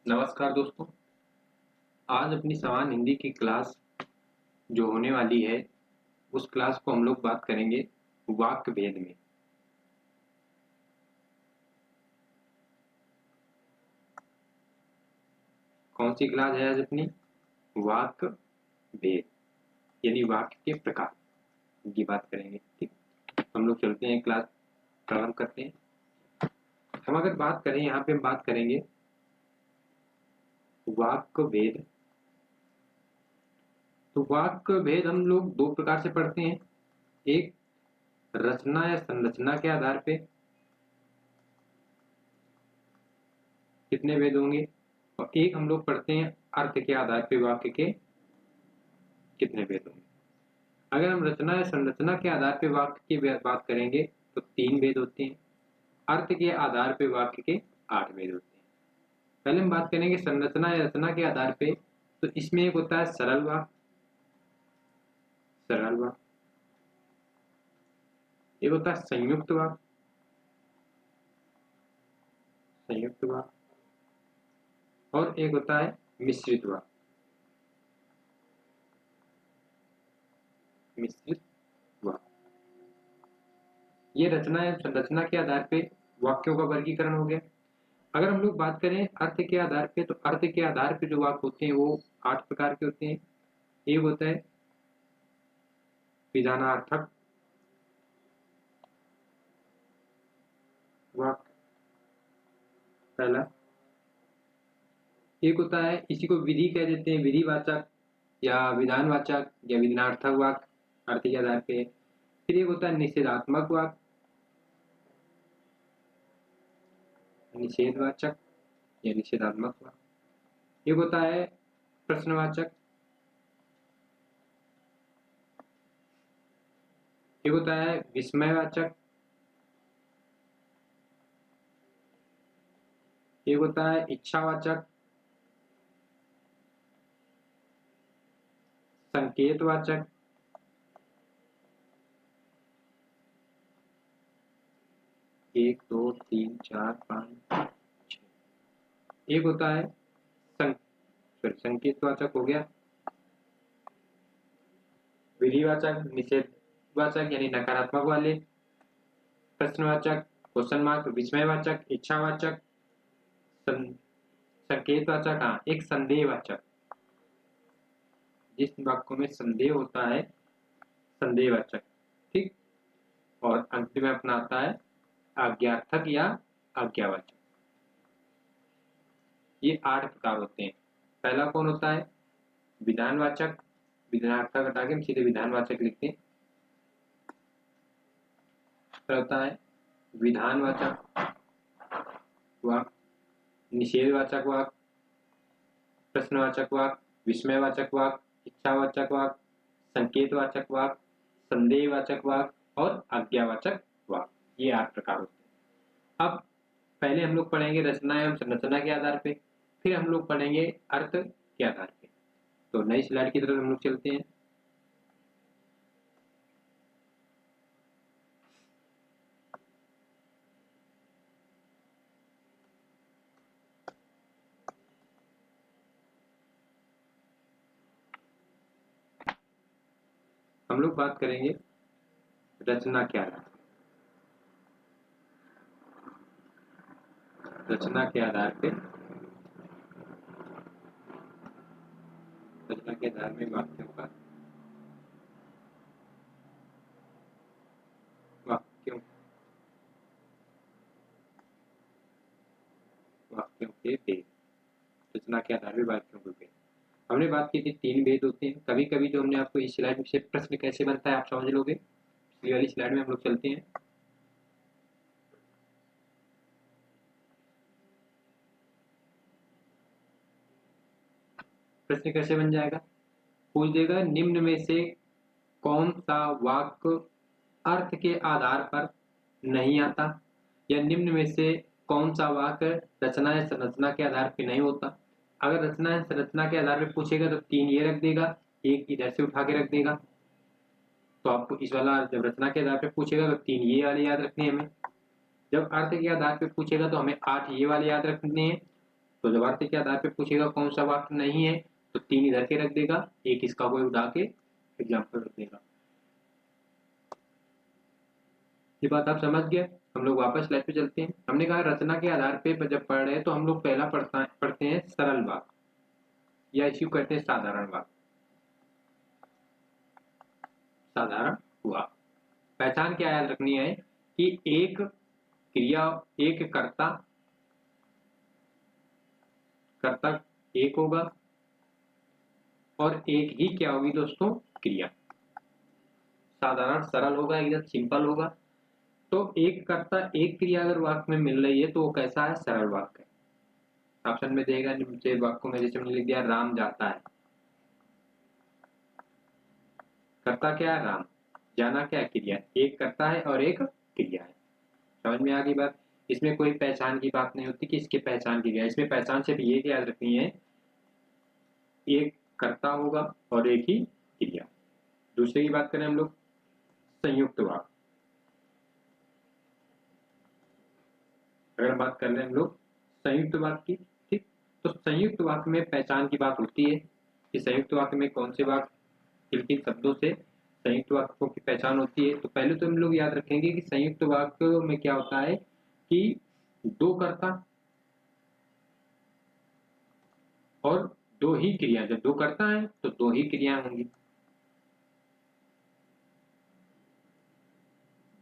नमस्कार दोस्तों। आज अपनी समान हिंदी की क्लास जो होने वाली है, उस क्लास को हम लोग बात करेंगे वाक्य भेद में। कौन सी क्लास है आज अपनी? वाक्य भेद, यानी वाक्य के प्रकार की बात करेंगे। ठीक, हम लोग चलते हैं, क्लास प्रारंभ करते हैं। हम अगर बात करें, यहाँ पे हम बात करेंगे वाक्य भेद। तो वाक्य भेद हम लोग दो प्रकार से पढ़ते हैं। एक, रचना या संरचना के आधार पे कितने भेद होंगे, और एक हम लोग पढ़ते हैं अर्थ के आधार पे वाक्य के कितने भेद होंगे। अगर हम रचना या संरचना के आधार पे वाक्य की बात करेंगे तो 3 भेद होते हैं। अर्थ के आधार पे वाक्य के 8 भेद होते हैं। पहले हम बात करेंगे संरचना या रचना के आधार पे। तो इसमें एक होता है सरल वाक्य, सरल वाक्य। एक होता है संयुक्त वाक्य, संयुक्त वाक्य। और एक होता है मिश्रित वाक्य, मिश्रित वाक्य। ये रचना या संरचना के आधार पे वाक्यों का वर्गीकरण हो गया। अगर हम लोग बात करें अर्थ के आधार पे, तो अर्थ के आधार पे जो वाक्य होते हैं वो 8 प्रकार के होते हैं। एक होता है विधानार्थक वाक्य, पहला। एक होता है, इसी को विधि कह देते हैं, विधिवाचक या विधानवाचक या विधानार्थक वाक्य, अर्थ के आधार पे। फिर एक होता है निषेधात्मक वाक्य, निषेधवाचक या निषेधात्मक वाक्य। एक होता है प्रश्नवाचक। एक होता है विस्मयवाचक। एक होता है इच्छावाचक, संकेतवाचक। एक, दो, तीन, चार, पाँच, छह। एक होता है संकेतवाचक हो गया, विधिवाचक, निषेधवाचक यानी नकारात्मक वाले, प्रश्नवाचक, क्वेश्चन मार्क, विस्मयवाचक, इच्छावाचक, संकेतवाचक, हाँ एक संदेहवाचक, जिस वाक्यों में संदेह होता है, संदेहवाचक। ठीक, और अंत में अपना आता है आज्ञार्थक या आज्ञावाचक। ये 8 प्रकार होते हैं। पहला कौन होता है? विधानवाचक। विधानार्थक हटा के हम सीधे विधानवाचक लिखते हैं। फिर होता है विधानवाचक वाक्य, निषेधवाचक वाक्य, प्रश्नवाचक वाक्य, विस्मयवाचक वाक्य, इच्छावाचक वाक्य, संकेतवाचक वाक्य, संदेहवाचक वाक्य और आज्ञावाचक वाक्य। ये 8 प्रकार होते हैं। अब पहले हम लोग पढ़ेंगे रचना एवं संरचना के आधार पे, फिर हम लोग पढ़ेंगे अर्थ के आधार पे। तो नई स्लाइड की तरफ हम लोग चलते हैं। हम लोग बात करेंगे रचना के आधार पे। रचना के आधार पे, रचना के आधार में वाक्यों का, वाक्यों वाक्यों के भेद। रचना के आधार पे वाक्यों के भेद। हमने बात की थी 3 भेद होते हैं। कभी कभी जो हमने आपको इस स्लाइड से प्रश्न कैसे बनता है आप समझ लोगे। पिछली वाली स्लाइड में हम लोग चलते हैं। प्रश्न कैसे बन जाएगा? पूछ देगा निम्न में से कौन सा वाक्य अर्थ के आधार पर नहीं आता, या निम्न में से कौन सा वाक्य रचना या संरचना के आधार पर नहीं होता। अगर रचना या संरचना के आधार पर पूछेगा तो 3 ये रख देगा, एक इधर से उठा के रख देगा। तो आपको इस वाला जब रचना के आधार पर पूछेगा तो 3 ये वाले याद रखने हैं हमें। जब अर्थ के आधार पर पूछेगा तो हमें 8 ये वाले याद रखने हैं तो जवाब के आधार पे पूछेगा कौन सा वाक्य नहीं है, तो 3 इधर के रख देगा, एक इसका कोई उठा के एग्जाम्पल रख देगा। ये बात आप समझ गए। हम लोग वापस स्लाइड पे चलते हैं। हमने कहा रचना के आधार पे जब पढ़ रहे हैं तो हम लोग पहला पढ़ते हैं सरल वाक्य या इसी को कहते हैं साधारण वाक्य। साधारण वाक्य पहचान क्या याद रखनी है कि एक क्रिया, एक कर्ता एक होगा और एक ही क्या होगी दोस्तों, क्रिया। साधारण सरल होगा, एकदम सिंपल होगा। तो एक कर्ता एक क्रिया अगर वाक्य में मिल रही है तो वो कैसा है, सरल वाक्य है। ऑप्शन में देगा नीचे वाक्य में, जैसे हमने लिख दिया राम जाता है, कर्ता क्या है, राम, जाना क्या है, क्रिया। एक कर्ता है और एक क्रिया है। समझ में आ गई बात। इसमें कोई पहचान की बात नहीं होती कि इसके पहचान की क्या, इसमें पहचान सिर्फ ये याद रखनी है, एक कर्ता होगा और एक ही क्रिया। दूसरे की बात करें हम लोग संयुक्त वाक्य। अगर बात कर रहे हैं हम लोग संयुक्त वाक्य की, ठीक, तो संयुक्त वाक्य में पहचान की बात होती है कि संयुक्त वाक्य में कौन से वाक्य किन किन शब्दों से संयुक्त वाक्यों की पहचान होती है। तो पहले तो हम लोग याद रखेंगे कि संयुक्त वाक्य में क्या होता है कि दो कर्ता और दो ही क्रिया। जब दो कर्ता है तो दो ही क्रियाएं होंगी,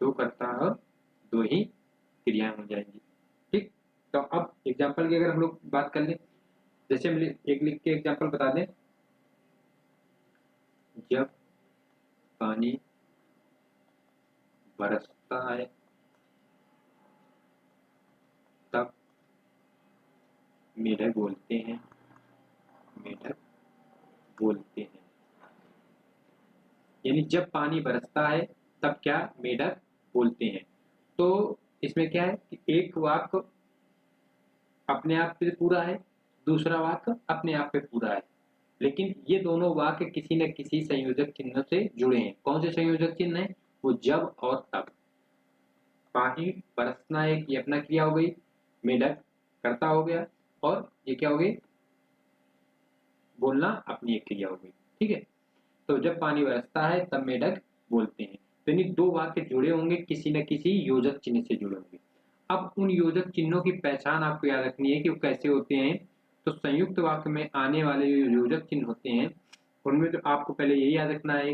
दो कर्ता और दो ही क्रियाएं हो जाएंगी, ठीक। तो अब एग्जाम्पल की अगर हम लोग बात कर लें, जैसे हम एक लिख के एग्जाम्पल बता दें, जब पानी बरसता है तब मेढक बोलते हैं, मेढक बोलते हैं। यानी जब पानी बरसता है तब क्या, मेढक बोलते हैं। तो इसमें क्या है कि एक वाक्य अपने आप पे पूरा है, दूसरा वाक्य अपने आप पे पूरा है, लेकिन ये दोनों वाक्य किसी न किसी संयोजक चिन्ह से जुड़े हैं। कौन से संयोजक चिन्ह है, वो जब और तब। पानी बरसना एक ये अपना क्रिया हो गई, मेढक कर्ता हो गया, और ये क्या हो गई, बोलना अपनी एक क्रिया हो गई, ठीक है। तो जब पानी बरसता है तब मेढक बोलते हैं। तो यानी दो वाक्य जुड़े होंगे, किसी न किसी योजक चिन्ह से जुड़े होंगे। अब उन योजक चिन्हों की पहचान आपको याद रखनी है कि वो कैसे होते हैं। तो संयुक्त वाक्य में आने वाले जो योजक चिन्ह होते हैं उनमें तो आपको पहले यही याद रखना है,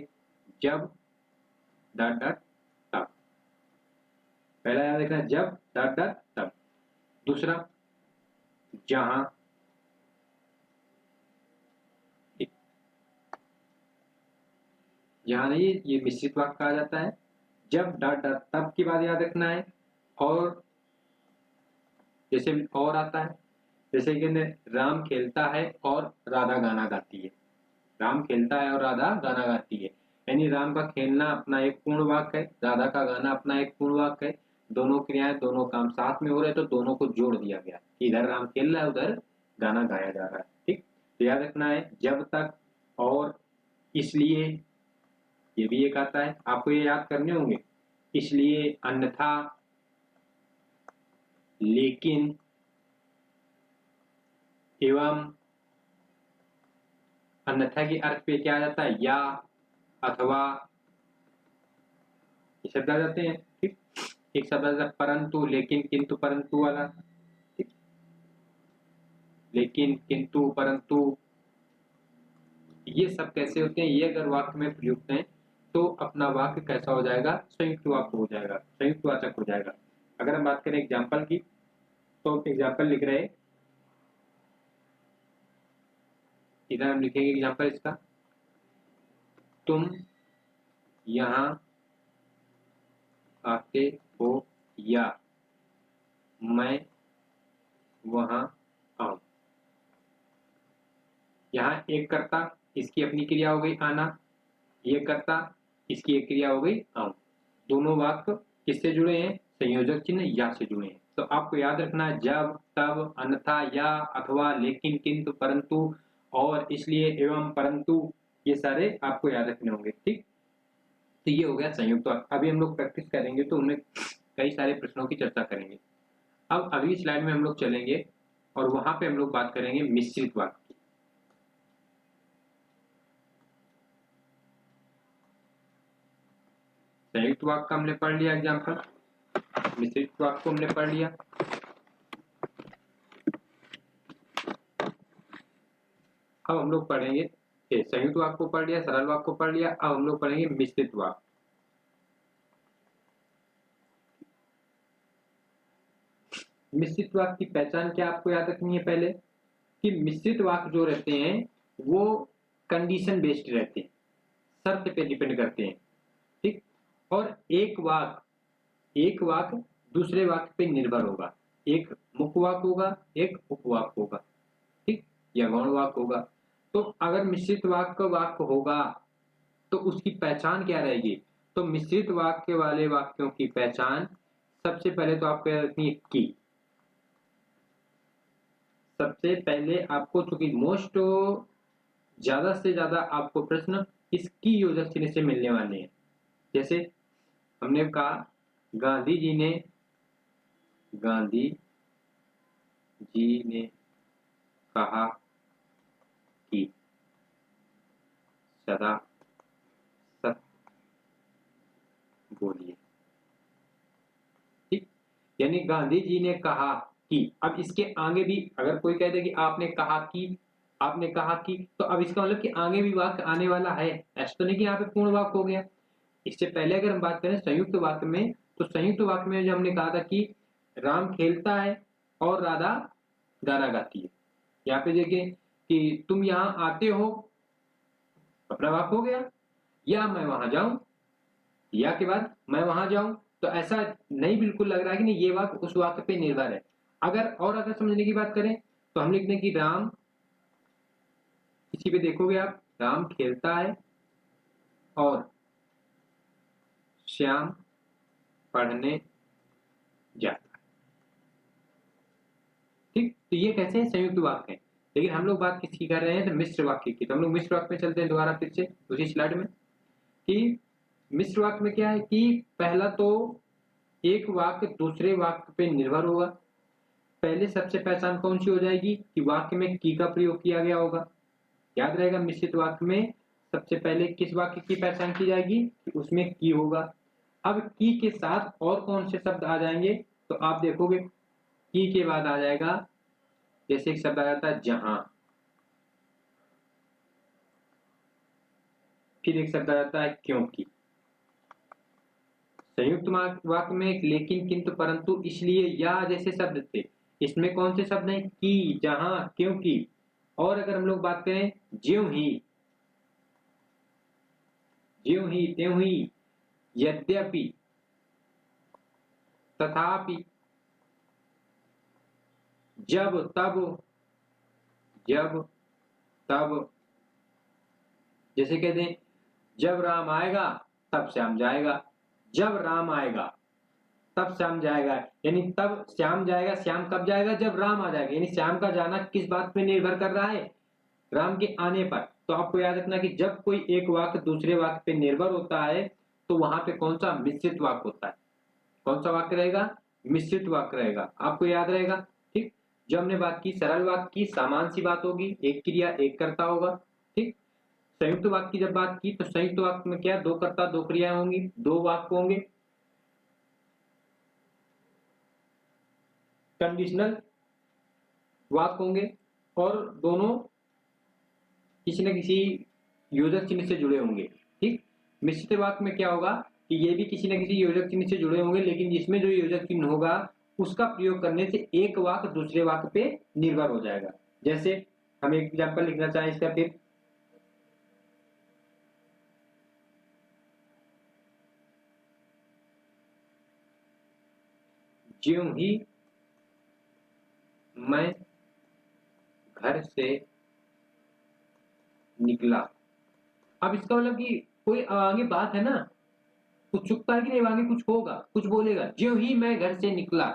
जब डॉट डॉट तब। पहला याद रखना है जब डॉट डॉट तब। दूसरा जहां, जहां नहीं ये मिश्रित वाक्य कहा जाता है। जब डॉट डॉट तब की बात याद रखना है। और जैसे और आता है, जैसे कि राम खेलता है और राधा गाना गाती है। राम खेलता है और राधा गाना गाती है, यानी राम का खेलना अपना एक पूर्ण वाक्य है, राधा का गाना अपना एक पूर्ण वाक्य है। दोनों क्रियाएं, दोनों काम साथ में हो रहे, तो दोनों को जोड़ दिया गया, इधर राम खेल रहा है, उधर गाना गाया जा रहा है, ठीक। तो याद रखना है जब तक और इसलिए, ये भी एक आता है, आपको ये याद करने होंगे। इसलिए, अन्यथा, लेकिन, एवं। अन्यथा के अर्थ पे क्या आ जाता है, या, अथवा, ये शब्द आ जाते हैं, ठीक। एक शब्द आ जाता है परंतु, लेकिन, किंतु, परंतु वाला, ठीक। लेकिन, किंतु, परंतु, ये सब कैसे होते हैं, ये अगर वाक्य में प्रयुक्त हैं तो अपना वाक्य कैसा हो जाएगा, संयुक्त वाक्य हो जाएगा, संयुक्त वाचक हो जाएगा। अगर हम बात करें एग्जाम्पल की, तो एग्जाम्पल लिख रहे, इधर हम लिखेंगे एग्जाम्पल इसका, तुम यहाँ आते हो या मैं वहां आऊं। यहाँ एक कर्ता, इसकी अपनी क्रिया हो गई आना, ये कर्ता, इसकी एक क्रिया हो गई आऊं। दोनों वाक्य किससे जुड़े हैं, संयोजक चिन्ह या से जुड़े हैं। तो आपको याद रखना है जब, तब, अन्यथा, या, अथवा, लेकिन, किंतु, परंतु, और, इसलिए, एवं, परंतु, ये सारे आपको याद रखने होंगे, ठीक। तो ये हो गया संयुक्त वाक्य। अभी हम लोग प्रैक्टिस करेंगे तो उनमें कई सारे प्रश्नों की चर्चा करेंगे। अब अगली स्लाइड में हम लोग चलेंगे और वहां पे हम लोग बात करेंगे मिश्रित वाक्य की। संयुक्त वाक्य का हमने पढ़ लिया एग्जाम्पल, मिश्रित वाक्य को हमने पढ़ लिया। अब हम लोग पढ़ेंगे, संयुक्त वाक्य को पढ़ लिया, सरल वाक्य को पढ़ लिया, अब हम लोग पढ़ेंगे मिश्रित वाक्य। मिश्रित वाक्य की पहचान क्या आपको याद रखनी है पहले, कि मिश्रित वाक्य जो रहते हैं वो कंडीशन बेस्ड रहते हैं, शर्त पे डिपेंड करते हैं, ठीक। और एक वाक्य दूसरे वाक्य पे निर्भर होगा, एक मुख्य वाक्य होगा, एक उपवाक्य होगा, ठीक, या गौण वाक्य होगा। तो अगर मिश्रित वाक्य होगा तो उसकी पहचान क्या रहेगी, तो मिश्रित वाक्य वाले वाक्यों की पहचान सबसे पहले तो आपको याद रखनी है की। सबसे पहले आपको, चूंकि मोस्ट ज्यादा से ज्यादा आपको प्रश्न इसकी योजक चिन्ह से मिलने वाले हैं। जैसे हमने कहा गांधी जी ने कहा कि सदा सत्य बोलिए, ठीक। यानी गांधी जी ने कहा कि, अब इसके आगे भी अगर कोई कहते कि आपने कहा कि, तो अब इसका मतलब कि आगे भी वाक्य आने वाला है, ऐसा तो नहीं कि यहाँ पे पूर्ण वाक्य हो गया। इससे पहले अगर हम बात करें संयुक्त वाक्य में, तो संयुक्त वाक्य में जो हमने कहा था कि राम खेलता है और राधा गाना गाती है। यहाँ पे देखिए कि तुम यहाँ आते हो, अपना वाक्य हो गया, या मैं वहां जाऊं, या के बाद मैं वहां जाऊं, तो ऐसा नहीं बिल्कुल लग रहा है कि नहीं ये वाक्य उस वाक्य पे निर्भर है। अगर समझने की बात करें तो हम लिख दें कि राम, इसी पे देखोगे आप, राम खेलता है और श्याम पढ़ने जाता है, ठीक। तो ये कैसे हैं, संयुक्त वाक्य हैं। लेकिन हम लोग बात किसकी कर रहे हैं, तो मिश्र वाक्य की। तो हम लोग मिश्र वाक्य में चलते हैं दोबारा फिर से उसी स्लाइड में, कि मिश्र वाक्य में क्या है कि पहला तो एक वाक्य दूसरे वाक्य पे निर्भर होगा। पहले सबसे पहचान कौन सी हो जाएगी कि वाक्य में की का प्रयोग किया गया होगा। याद रहेगा मिश्रित वाक्य में सबसे पहले किस वाक्य की पहचान की जाएगी कि उसमें की होगा। अब की के साथ और कौन से शब्द आ जाएंगे, तो आप देखोगे की के बाद आ जाएगा, जैसे एक शब्द आ जाता है जहां, फिर एक शब्द आ जाता है क्योंकि। संयुक्त वाक्य में एक लेकिन, किंतु, परंतु, इसलिए, या जैसे शब्द थे। इसमें कौन से शब्द हैं, की, जहां, क्योंकि। और अगर हम लोग बात करें ज्यों ही, त्यों ही, यद्यपि, तथापि, जब तब, जैसे कहते हैं जब राम आएगा तब श्याम जाएगा, जब राम आएगा तब श्याम जाएगा, यानी तब श्याम जाएगा, श्याम कब जाएगा, जब राम आ जाएगा। यानी श्याम का जाना किस बात पे निर्भर कर रहा है, राम के आने पर। तो आपको याद रखना कि जब कोई एक वाक्य दूसरे वाक्य पे निर्भर होता है तो वहां पे कौन सा मिश्रित वाक्य होता है, कौन सा वाक्य रहेगा, मिश्रित वाक्य रहेगा, आपको याद रहेगा, ठीक। जो हमने बात की सरल वाक्य की, समान सी बात होगी, एक क्रिया एक कर्ता होगा, ठीक। संयुक्त वाक्य की जब बात की तो संयुक्त वाक्य में क्या, दो कर्ता दो क्रियाएं होंगी, दो वाक्य होंगे, कंडीशनल वाक्य होंगे, और दोनों किसी न किसी योजक चिन्ह से जुड़े होंगे, ठीक। मिश्रित वाक्य में क्या होगा कि ये भी किसी न किसी योजक चिन्ह से जुड़े होंगे, लेकिन जिसमें जो योजक चिन्ह होगा उसका प्रयोग करने से एक वाक्य दूसरे वाक्य पे निर्भर हो जाएगा। जैसे हम एक एग्जाम्पल लिखना चाहें इसका, फिर ज्यों ही मैं घर से निकला। अब इसका मतलब कि कोई आगे बात है ना, कुछ चुकता है कि नहीं, आगे कुछ होगा, कुछ बोलेगा। ज्यों ही मैं घर से निकला,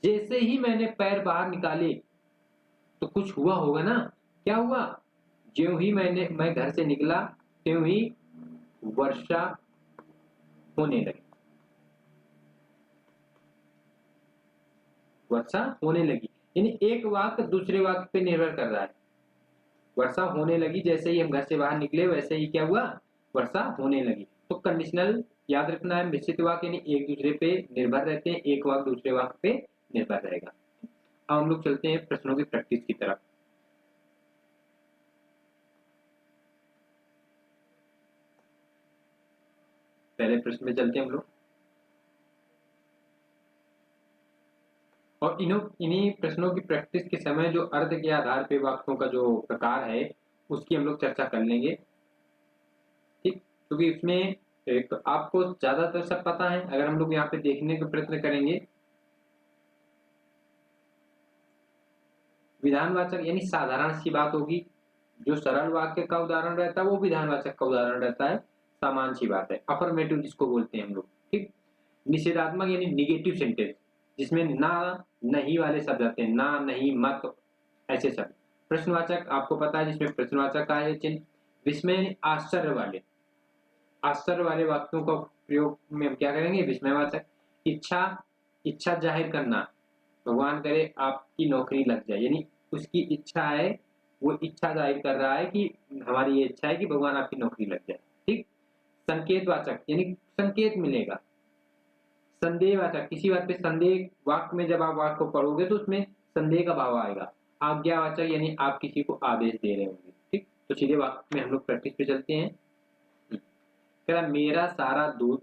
जैसे ही मैंने पैर बाहर निकाले तो कुछ हुआ होगा ना, क्या हुआ, ज्यों ही मैं घर से निकला त्यों ही वर्षा होने लगी, वर्षा होने लगी। यानी एक वाक्य दूसरे वाक्य पे निर्भर कर रहा है। वर्षा होने लगी, जैसे ही हम घर से बाहर निकले वैसे ही क्या हुआ, वर्षा होने लगी। तो कंडीशनल याद रखना है, मिश्रित वाक्य यानी एक दूसरे पे निर्भर रहते हैं, एक वाक्य दूसरे वाक्य पे निर्भर रहेगा। अब हम लोग चलते हैं प्रश्नों की प्रैक्टिस की तरफ। पहले प्रश्न में चलते हैं हम लोग, और इन्हीं प्रश्नों की प्रैक्टिस के समय जो अर्थ के आधार पे वाक्यों का जो प्रकार है उसकी हम लोग चर्चा कर लेंगे, ठीक। क्योंकि इसमें एक आपको ज्यादातर सब पता है। अगर हम लोग यहाँ पे देखने का प्रयत्न करेंगे, विधानवाचक यानी साधारण सी बात होगी, जो सरल वाक्य का उदाहरण रहता है वो विधानवाचक का उदाहरण रहता है, सामान्य सी बात है, अफर्मेटिव जिसको बोलते हैं हम लोग, ठीक। निषेधात्मक यानी निगेटिव सेंटेंस, जिसमें ना नहीं वाले शब्द आते हैं, ना नहीं मत ऐसे शब्द। प्रश्नवाचक आपको पता है, जिसमें प्रश्नवाचक का है चिन्ह। विस्मय आश्चर्य वाले वाक्यों का प्रयोग में हम क्या करेंगे, विस्मयवाचक। इच्छा इच्छा जाहिर करना, भगवान करे आपकी नौकरी लग जाए, यानी उसकी इच्छा है, वो इच्छा जाहिर कर रहा है कि हमारी ये इच्छा है कि भगवान आपकी नौकरी लग जाए, ठीक। संकेतवाचक यानी संकेत मिलेगा। संदेहवाचक, किसी बात पे संदेह, वाक्य में जब आप वाक्य को पढ़ोगे तो उसमें संदेह का भाव आएगा। आज्ञावाचक यानी आप किसी को आदेश दे रहे होंगे, ठीक। तो सीधे वाक्य में हम लोग प्रैक्टिस पे चलते हैं। कह रहा मेरा सारा दूध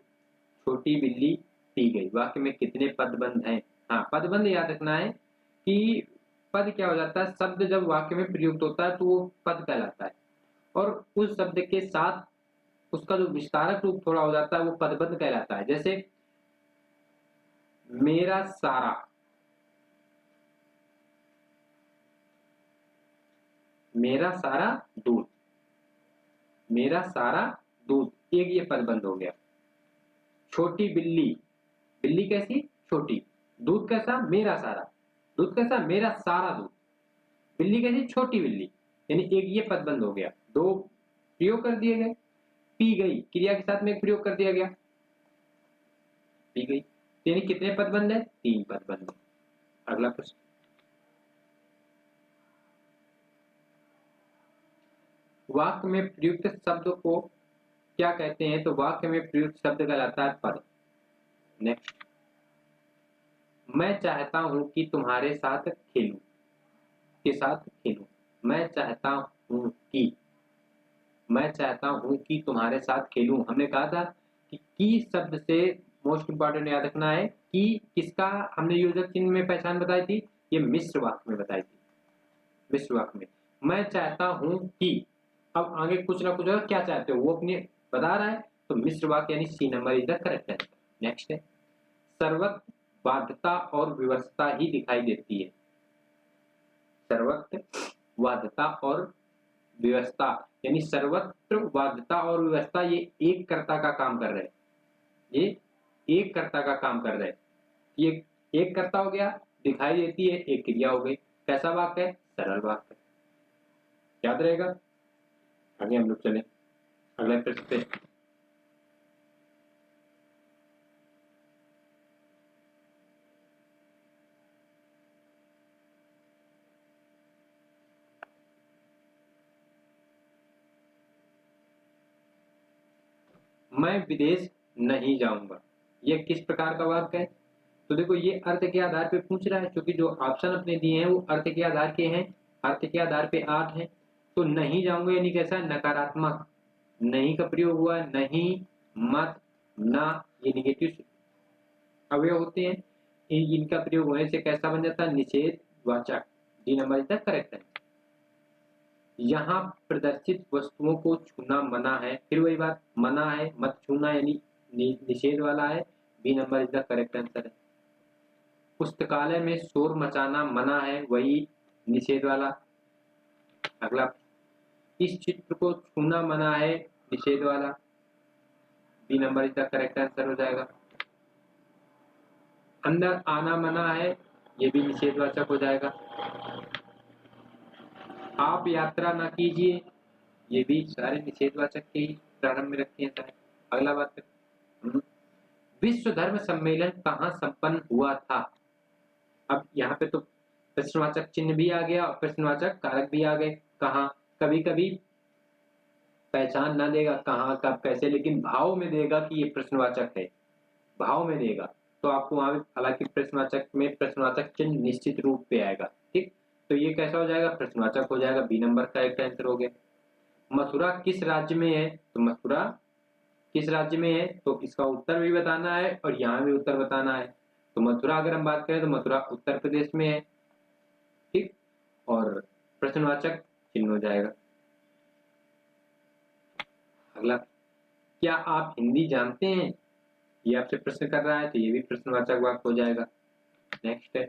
छोटी बिल्ली पी गई। वाक्य में कितने पदबंध हैं? हाँ, पदबंध याद रखना है कि पद क्या हो जाता है, शब्द जब वाक्य में प्रयुक्त होता है तो वो पद कहलाता है, और उस शब्द के साथ उसका जो विस्तारक रूप थोड़ा हो जाता है वो पदबंध कहलाता है। जैसे मेरा सारा, मेरा सारा दूध, मेरा सारा दूध, एक ये पदबंध हो गया। छोटी बिल्ली, बिल्ली कैसी, छोटी। दूध कैसा, मेरा सारा। दूध कैसा, मेरा सारा दूध। बिल्ली कैसी, छोटी बिल्ली। यानी एक ये पदबंध हो गया, दो प्रयोग कर दिए गए। पी गई क्रिया के साथ में एक प्रयोग कर दिया गया, पी गई। यानी कितने पदबंध है, तीन पदबंध। अगला प्रश्न, वाक्य में प्रयुक्त शब्द को क्या कहते हैं? तो वाक्य में प्रयुक्त शब्द कहलाता है पद। नेक्स्ट, मैं चाहता हूं कि तुम्हारे साथ खेलूं, के साथ खेलूं। मैं चाहता हूं कि, मैं चाहता हूं कि तुम्हारे साथ खेलूं। हमने कहा था कि शब्द से मोस्ट इंपॉर्टेंट याद रखना है कि किसका हमने योजक चिन्ह में पहचान बताई थी, ये मिश्र वाक्य में बताई थी। मिश्र वाक्य में मैं चाहता हूं कि, अब आगे कुछ ना कुछ क्या चाहते हो वो अपने बता रहा है, तो मिश्र वाक्य यानी C number is the correct answer. Next है, सर्वत्र बाध्यता और व्यवस्था ही दिखाई देती है। सर्वत्र बाध्यता और व्यवस्था, यानी सर्वत्र बाध्यता और व्यवस्था ये एक कर्ता का काम कर रहे हैं, ये एक कर्ता का काम कर रहे हैं। ये एक कर्ता हो गया, दिखाई देती है एक क्रिया हो गई। कैसा वाक्य है, सरल वाक्य। याद रहेगा। आगे हम लोग चले अगले प्रश्न पे। मैं विदेश नहीं जाऊंगा, ये किस प्रकार का वाक्य है? तो देखो ये अर्थ के आधार पे पूछ रहा है, क्योंकि जो ऑप्शन अपने दिए हैं वो अर्थ के आधार के हैं, अर्थ के आधार पे 8 हैं। तो नहीं जाऊंगा यानी कैसा, नकारात्मक, नहीं का प्रयोग हुआ, नहीं, मत, ना, ये निगेटिव अवयव होते हैं। इनका प्रयोग होने से कैसा बन जाता है, निषेध वाचक। डी नंबर तक करेक्ट है। यहाँ प्रदर्शित वस्तुओं को छूना मना है, फिर वही बात, मना है, मत छूना यानी निषेध वाला है। B number is the correct answer है। पुस्तकालय में शोर मचाना मना है, वही निषेध वाला। अगला, इस चित्र को छूना मना है, निषेध वाला। B number is the correct answer हो जाएगा। अंदर आना मना है, ये भी निषेधवाचक हो जाएगा। आप यात्रा न कीजिए, ये भी सारे निषेधवाचक के ही प्रारंभ में रखे हैं सारे। अगला बात, विश्व धर्म सम्मेलन कहाँ संपन्न हुआ था? अब यहाँ पे तो प्रश्नवाचक चिन्ह भी आ गया और प्रश्नवाचक कारक भी आ गए। कहाँ कभी कभी पहचान ना देगा कहाँ कब कैसे, लेकिन भाव में देगा कि ये प्रश्नवाचक है, भाव में देगा तो आपको वहां हालांकि प्रश्नवाचक में प्रश्नवाचक चिन्ह निश्चित रूप पे आएगा। ठीक, तो ये कैसा हो जाएगा, प्रश्नवाचक हो जाएगा। बी नंबर का एक आंसर हो गया। मथुरा किस राज्य में है, तो मथुरा किस राज्य में है, तो इसका उत्तर भी बताना है और यहाँ भी उत्तर बताना है। तो मथुरा अगर हम बात करें तो मथुरा उत्तर प्रदेश में है। ठीक, और प्रश्नवाचक चिन्ह हो जाएगा। अगला, क्या आप हिंदी जानते हैं, ये आपसे प्रश्न कर रहा है तो ये भी प्रश्नवाचक वाक्य हो जाएगा। नेक्स्ट है,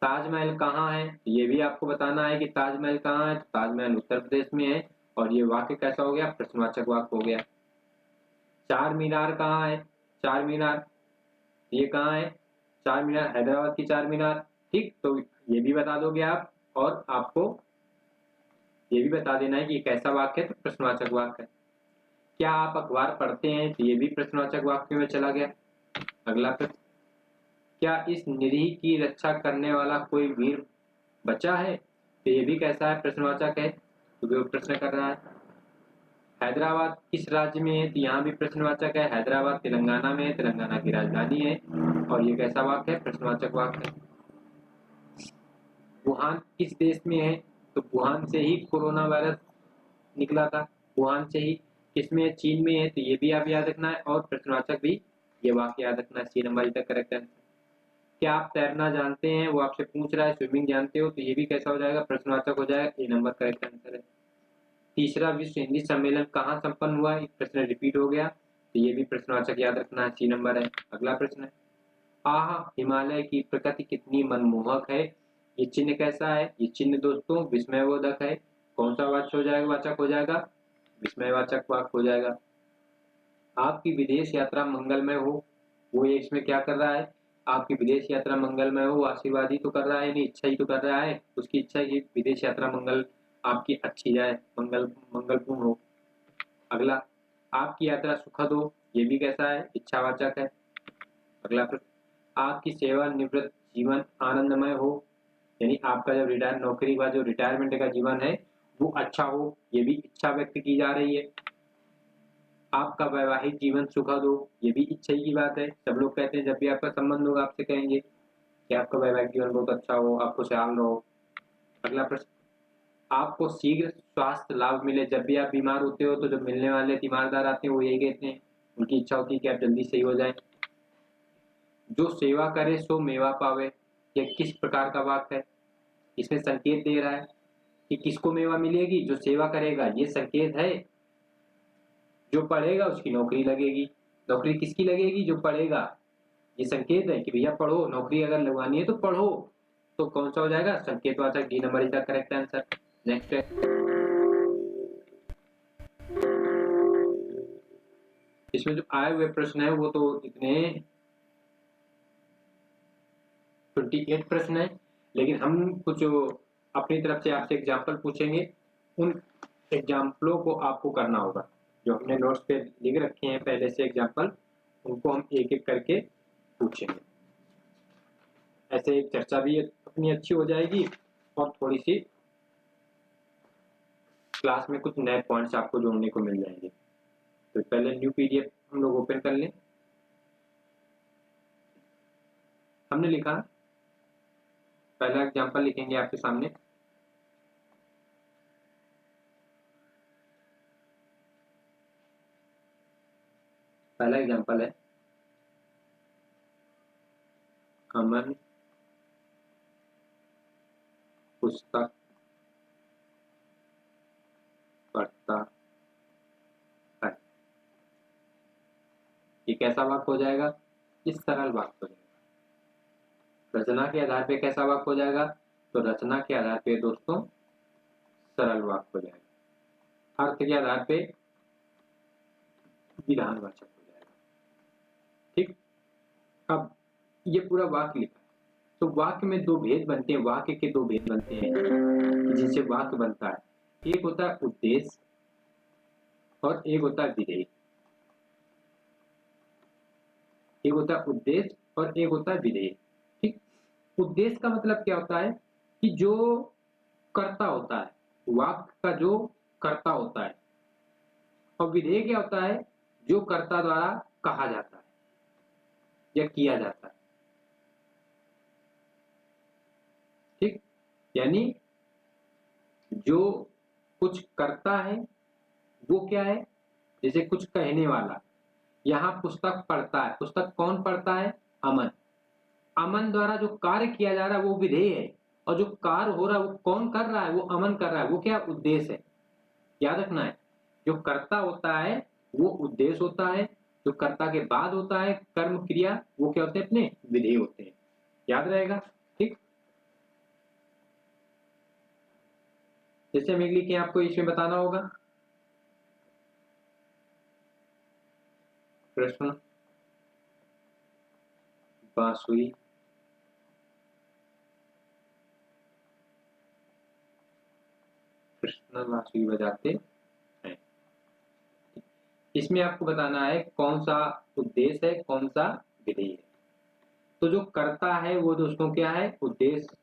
ताजमहल कहाँ है, ये भी आपको बताना है कि ताजमहल कहाँ है, तो ताजमहल उत्तर प्रदेश में है और ये वाक्य कैसा हो गया, प्रश्नवाचक वाक्य हो गया। चार मीनार कहाँ है, चार मीनार ये कहाँ है, चार मीनार हैदराबाद की चार मीनार। ठीक, तो ये भी बता दोगे आप और आपको ये भी बता देना है कि कैसा वाक्य है, तो प्रश्नवाचक वाक्य है। क्या आप अखबार पढ़ते हैं, तो ये भी प्रश्नवाचक वाक्य में चला गया। अगला प्रश्न, क्या इस निरीह की रक्षा करने वाला कोई वीर बचा है, तो ये भी कैसा है, प्रश्नवाचक है, तो वो प्रश्न कर रहा है। हैदराबाद किस राज्य में है, तो यहाँ भी प्रश्नवाचक है। हैदराबाद तेलंगाना में है, तेलंगाना की राजधानी है और ये कैसा वाक्य है, प्रश्नवाचक वाक्य है। वुहान किस देश में है, तो वुहान से ही कोरोना वायरस निकला था, वुहान से ही। किसमें है, चीन में है, तो ये भी आप याद रखना है और प्रश्नवाचक भी ये वाक्य याद रखना है। सी नंबर का करेक्ट आंसर। क्या आप तैरना जानते हैं, वो आपसे पूछ रहा है, स्विमिंग जानते हो, तो ये भी कैसा हो जाएगा, प्रश्नवाचक हो जाएगा। ए नंबर करेक्ट आंसर है। तीसरा विश्व हिंदी सम्मेलन कहाँ संपन्न हुआ, एक प्रश्न रिपीट हो गया, तो ये भी प्रश्नवाचक याद रखना है। सी नंबर है। अगला प्रश्न है, आह हिमालय की प्रकृति कितनी मनमोहक है, ये चिन्ह कैसा है, ये चिन्ह दोस्तों विस्मयवर्धक है। कौन सा वाचक हो जाएगा, वाचक हो जाएगा, विस्मयवाचक वाक्य हो जाएगा। आपकी विदेश यात्रा मंगलमय हो, वो ये इसमें क्या कर रहा है, आपकी विदेश यात्रा मंगलमय हो, आशीर्वाद ही तो कर रहा है, नहीं इच्छा ही तो कर रहा है, उसकी इच्छा है कि विदेश यात्रा मंगल आपकी अच्छी जाए, मंगलपूर्ण हो। अगला, आपकी यात्रा सुखद हो, ये भी कैसा है, इच्छावाचक है। अगला प्रश्न, आपकी सेवानिवृत्त जीवन आनंदमय हो, यानी आपका जब रिटायर नौकरी का जो रिटायरमेंट का जीवन है वो अच्छा हो, ये भी इच्छा व्यक्त की जा रही है। आपका वैवाहिक जीवन सुखद हो, ये भी इच्छा ही की बात है। सब लोग कहते हैं जब भी आपका संबंध होगा आपसे कहेंगे कि आपका वैवाहिक जीवन बहुत अच्छा हो, आप खुशहाल रहो। अगला प्रश्न, आपको शीघ्र स्वास्थ्य लाभ मिले, जब भी आप बीमार होते हो तो जो मिलने वाले तीमारदार आते हैं वो यही कहते हैं, उनकी इच्छा होती है कि आप जल्दी सही हो जाए। जो सेवा करे सो मेवा पावे, यह किस प्रकार का वाक्य है, इसमें संकेत दे रहा है कि किसको मेवा मिलेगी, जो सेवा करेगा, ये संकेत है। जो पढ़ेगा उसकी नौकरी लगेगी, नौकरी किसकी लगेगी, जो पढ़ेगा, ये संकेत है कि भैया पढ़ो, नौकरी अगर लगवानी है तो पढ़ो। तो कौन सा हो जाएगा, संकेतवाचक। D number is the correct answer. Next है, इसमें जो आए हुए प्रश्न है वो तो इतने 28 प्रश्न है, लेकिन हम कुछ अपनी तरफ से आपसे एग्जाम्पल पूछेंगे, उन एग्जाम्पलों को आपको करना होगा। जो हमने नोट्स पे लिख रखे हैं पहले से एग्जाम्पल, उनको हम एक एक करके पूछेंगे। ऐसे एक चर्चा भी अपनी अच्छी हो जाएगी और थोड़ी सी क्लास में कुछ नए पॉइंट्स आपको जोड़ने को मिल जाएंगे। तो पहले न्यू पीडीएफ हम लोग ओपन कर लें। हमने लिखा, पहला एग्जाम्पल लिखेंगे आपके सामने। पहला एग्जाम्पल है, अमन पुस्तक पढ़ता है। ये कैसा वाक्य हो जाएगा, इस सरल वाक्य हो जाएगा। रचना के आधार पे कैसा वाक्य हो जाएगा, तो रचना के आधार पे दोस्तों सरल वाक्य हो जाएगा। अर्थ के आधार पे विधानवाचक हो जाएगा। ठीक, अब ये पूरा वाक्य लिखा है, तो वाक्य में दो भेद बनते हैं, वाक्य के दो भेद बनते हैं जिनसे वाक्य बनता है। एक होता है उद्देश्य और एक होता है विधेय। एक होता है उद्देश्य और एक होता है विधेय। ठीक, उद्देश्य का मतलब क्या होता है, कि जो कर्ता होता है, वाक्य का जो कर्ता होता है, और विधेय क्या होता है, जो कर्ता द्वारा कहा जाता है या किया जाता है। ठीक, यानी जो कुछ करता है वो क्या है, जैसे कुछ कहने वाला, यहाँ पुस्तक पढ़ता है, पुस्तक कौन पढ़ता है, अमन। अमन द्वारा जो कार्य किया जा रहा है वो विधेय है, और जो कार्य हो रहा है वो कौन कर रहा है, वो अमन कर रहा है, वो क्या उद्देश्य है। याद रखना है, जो कर्ता होता है वो उद्देश्य होता है, जो कर्ता के बाद होता है कर्म क्रिया, वो क्या होते हैं, अपने विधेय होते हैं। याद रहेगा। ठीक, जैसे हम लिखे आपको इसमें बताना होगा प्रश्न, बांसुरी कृष्ण बांसुरी बजाते हैं। इसमें आपको बताना है कौन सा उद्देश्य है, कौन सा विधेय है। तो जो कर्ता है वो दोस्तों क्या है, उद्देश्य,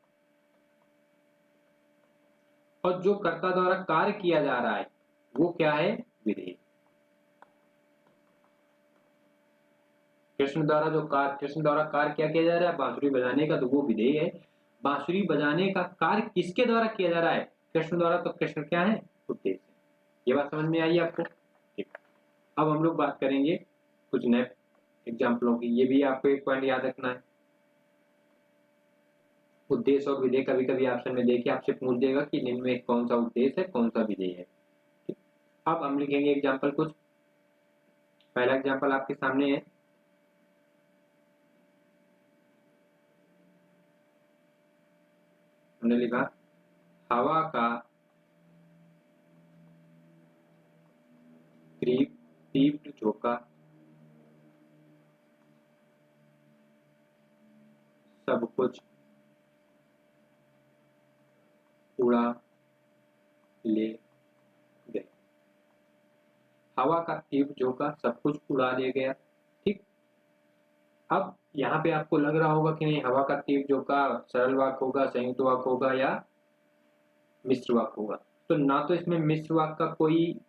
और जो कर्ता द्वारा कार्य किया जा रहा है वो क्या है, विधेय। कृष्ण द्वारा कार्य क्या किया जा रहा है, बांसुरी बजाने का, तो वो विधेय है। बांसुरी बजाने का कार्य किसके द्वारा किया जा रहा है, कृष्ण द्वारा, तो कृष्ण क्या है, उद्देश्य। ये बात समझ में आई आपको। ठीक, अब हम लोग बात करेंगे कुछ नए एग्जाम्पलों की। ये भी आपको एक पॉइंट याद रखना है, उद्देश्य और विधेय कभी कभी ऑप्शन में देखिए आपसे पूछ देगा कि निम्न में कौन सा उद्देश्य है, कौन सा विधेय है। ठीक, अब हम लिखेंगे एग्जाम्पल कुछ। पहला एग्जाम्पल आपके सामने है, हमने लिखा हवा का तीव्र झोंका सब कुछ उड़ा ले गए। हवा का तीव्र झोंका सब कुछ उड़ा ले गया। ठीक, अब यहाँ पे आपको लग रहा होगा कि नहीं, हवा का तीव्र झोंका सरल वाक्य होगा, संयुक्त वाक्य होगा, या मिश्र वाक्य होगा। तो ना तो इसमें मिश्र वाक्य का कोई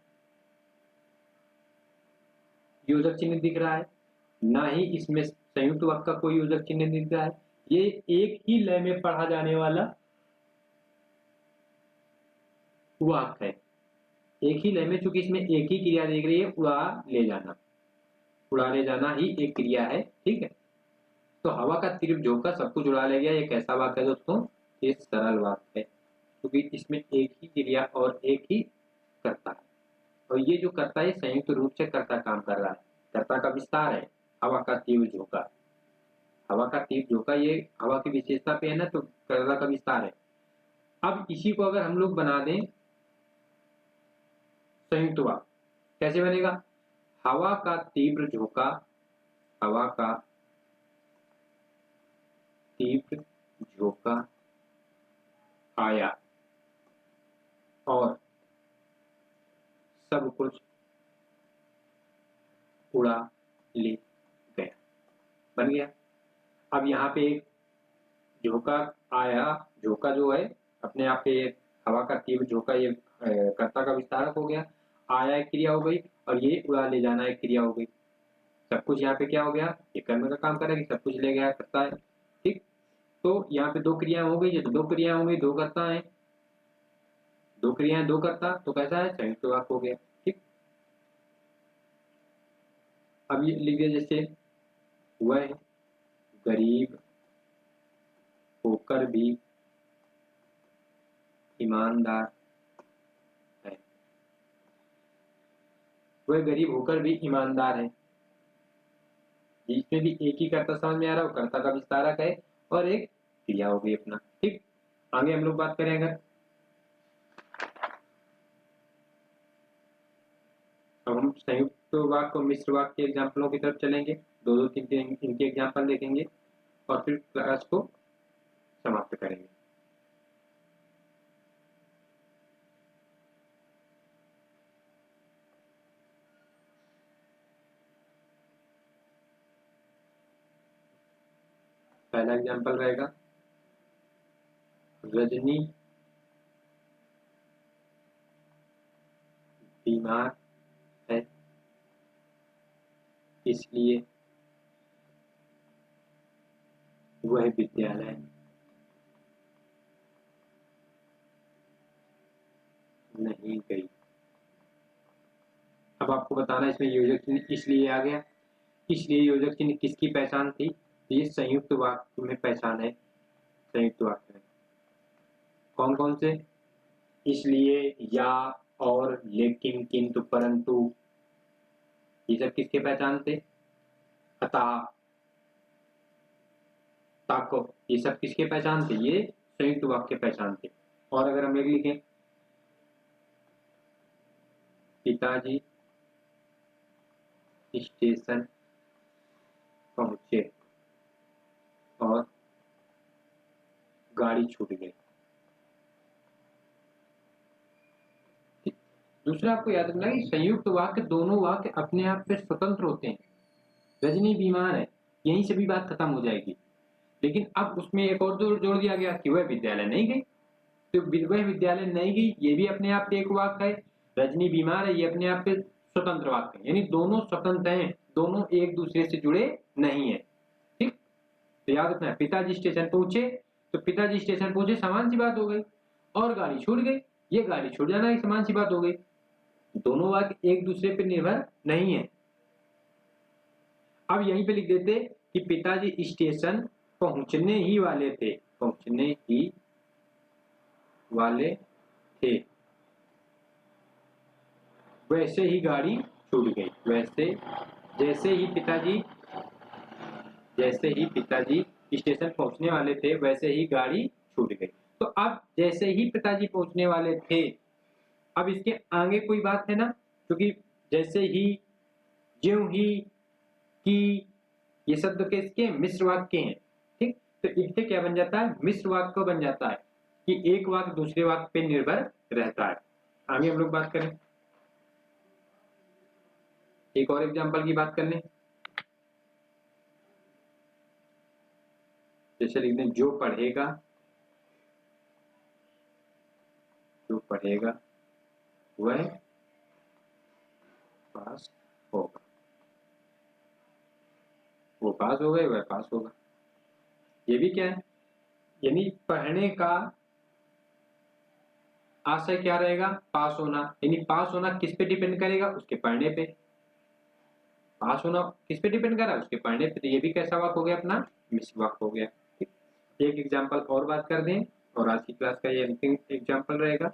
योजक चिन्ह दिख रहा है, ना ही इसमें संयुक्त वाक्य का कोई योजक चिन्ह दिख रहा है। ये एक ही लय में पढ़ा जाने वाला वाक्य है, एक ही लय में, चूंकि इसमें एक ही क्रिया दिख रही है, उड़ा ले जाना। उड़ा ले जाना ही एक क्रिया है। ठीक है, तो हवा का तीव्र झोंका सब कुछ उड़ा ले गया, ये कैसा वाक्य है दोस्तों, ये सरल वाक्य है, क्योंकि इसमें एक ही क्रिया और एक ही कर्ता है, और ये जो कर्ता है संयुक्त रूप से कर्ता काम कर रहा है, कर्ता का विस्तार है हवा का तीव्र झोंका। हवा का तीव्र झोंका ये हवा की विशेषता पे है ना, तो कर्ता का विस्तार है। अब इसी को अगर हम लोग बना दें संयुक्त वाक्य, कैसे बनेगा, हवा का तीव्र झोंका, हवा का तीव्र झोंका आया और सब कुछ उड़ा ले गया। बन गया। अब यहाँ पे एक झोंका आया, झोंका जो है अपने आप पे हवा का तीव्र झोंका, ये कर्ता का विस्तारक हो गया, आया एक क्रिया हो गई, और ये उड़ा ले जाना एक क्रिया हो गई। सब कुछ यहाँ पे क्या हो गया, ये कर्म का काम करेगी, सब कुछ ले गया करता है। ठीक, तो यहाँ पे दो क्रिया हो गई, तो दो क्रिया हो गई, दो करता है, दो क्रियाएं दो करता, तो कैसा है, संयुक्त वाक्य हो गया। ठीक, अब ये लिख दिया, जैसे वह गरीब होकर भी ईमानदार है, वह गरीब होकर भी ईमानदार है। इसमें भी एक ही कर्ता समझ में आ रहा है, कर्ता का विस्तारक है और एक क्रिया हो गई अपना। ठीक, आगे हम लोग बात करें अगर, अब हम संयुक्त वाक्य और मिश्र वाक्य के एग्जाम्पलों की तरफ चलेंगे, दो दो तीन तीन इनके एग्जाम्पल देखेंगे और फिर क्लास को समाप्त करेंगे। पहला एग्जाम्पल रहेगा, रजनी बीमार है इसलिए वह विद्यालय नहीं गई। अब आपको बताना इसमें योजक चिन्ह इसलिए आ गया, इसलिए योजक चिन्ह किसकी पहचान थी? ये संयुक्त वाक्य में पहचान है। संयुक्त वाक्य में कौन कौन से? इसलिए, या, और, लेकिन, किंतु, परंतु, ये सब किसके पहचान थे? अतः, ताको, ये सब किसके पहचान थे? ये संयुक्त वाक्य पहचान थे। और अगर हम एक लिखें, पिताजी स्टेशन पहुंचे और गाड़ी छूट गई। दूसरा आपको याद रखना कि संयुक्त वाक्य दोनों वाक्य अपने आप पे स्वतंत्र होते हैं। रजनी बीमार है, यहीं से भी बात खत्म हो जाएगी। लेकिन अब उसमें एक और जोड़ दिया गया कि वह विद्यालय नहीं गई, तो वह विद्यालय नहीं गई ये भी अपने आप पे एक वाक्य है। रजनी बीमार है, ये अपने आप पे स्वतंत्र वाक्य है, यानी दोनों स्वतंत्र हैं, दोनों एक दूसरे से जुड़े नहीं है। ठीक, तो याद रखना, पिताजी स्टेशन पहुंचे, तो पिताजी स्टेशन पहुंचे सामान सी बात हो गई, और गाड़ी छूट गई, ये गाड़ी छूट जाना एक समान सी बात हो गई। दोनों वाक्य एक दूसरे पर निर्भर नहीं है। अब यहीं पे लिख देते कि पिताजी स्टेशन पहुंचने ही वाले थे, पहुंचने ही वाले थे, वैसे ही गाड़ी छूट गई। वैसे जैसे ही पिताजी स्टेशन पहुंचने वाले थे वैसे ही गाड़ी छूट गई। तो अब जैसे ही पिताजी पहुंचने वाले थे, अब इसके आगे कोई बात है ना, क्योंकि जैसे ही, ज्यों ही, कि, ये शब्द किसके? मिश्र वाक्य हैं। ठीक, तो इससे क्या बन जाता है? मिश्र वाक्य बन जाता है कि एक वाक्य दूसरे वाक्य पे निर्भर रहता है। आगे हम लोग बात करें, एक और एग्जांपल की बात कर लें। जैसे लिख दें, जो पढ़ेगा वह पास होगा, वो पास हो गए वह पास होगा। ये भी क्या है? यानी पढ़ने का आशय क्या रहेगा? पास होना। यानी पास होना किस पे डिपेंड करेगा? उसके पढ़ने पे। पास होना किस पे डिपेंड कर रहा है? उसके पढ़ने पे। तो ये भी कैसा वाक्य हो गया? अपना मिश्र वाक्य हो गया। ठीक, एक एग्जांपल और बात कर दें और आज की क्लास का ये अंतिम एग्जांपल रहेगा।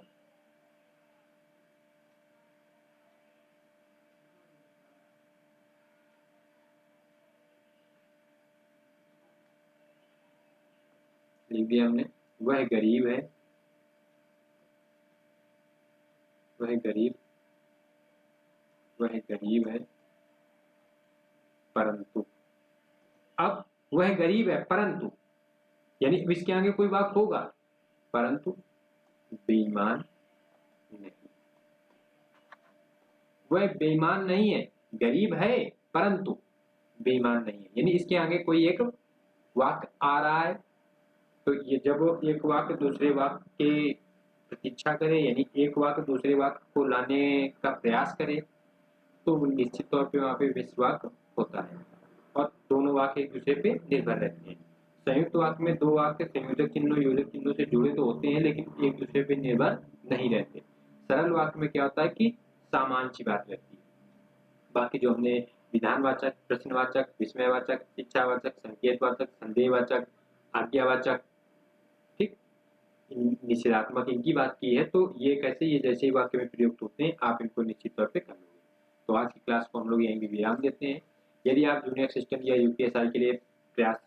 लिख दिया हमने, वह गरीब है, वह गरीब है परंतु। अब वह गरीब है परंतु, यानी इसके आगे कोई वाक्य होगा, परंतु बेईमान नहीं। वह बेईमान नहीं है, गरीब है परंतु बेईमान नहीं है। यानी इसके आगे कोई एक वाक्य आ रहा है, तो ये जब एक वाक्य दूसरे वाक्य की प्रतीक्षा करे, यानी एक वाक्य दूसरे वाक्य को लाने का प्रयास करे, तो निश्चित तौर पे वहां पे मिश्र वाक्य होता है और दोनों वाक्य एक दूसरे पे निर्भर रहते हैं। संयुक्त वाक्य में दो वाक्य संयोजक चिन्हों योजक चिन्हों से जुड़े तो होते हैं लेकिन एक दूसरे पे निर्भर नहीं रहते। सरल वाक्य में क्या होता है कि सामान्य सी बात रहती है। बाकी जो हमने विधानवाचक, प्रश्नवाचक, विस्मयवाचक, इच्छावाचक, संकेतवाचक, संदेहवाचक, आज्ञावाचक, ठीक, निषेधात्मक इनकी बात की है, तो ये कैसे, ये जैसे ही वाक्य में प्रयुक्त होते हैं आप इनको निश्चित तौर पे कर लोगे। तो आज की क्लास को हम लोग यहीं भी विराम देते हैं। यदि आप जूनियर असिस्टेंट या यूपीएसआई के लिए प्रयास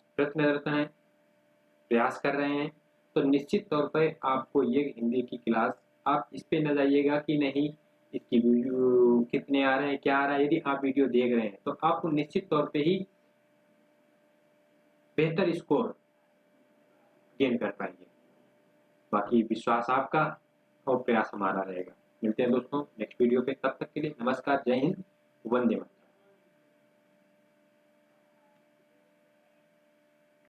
कर रहे हैं तो निश्चित तौर पर आपको ये हिंदी की क्लास, आप इस पे न जाइएगा कि नहीं इसकी वीडियो कितने आ रहे हैं, क्या आ रहा है। यदि आप वीडियो देख रहे हैं तो आपको निश्चित तौर पे ही बेहतर स्कोर गेन कर पाएंगे। बाकी विश्वास आपका और प्रयास हमारा रहेगा। मिलते हैं दोस्तों नेक्स्ट वीडियो पे, तब तक के लिए नमस्कार, जय हिंद, वंदे मातरम।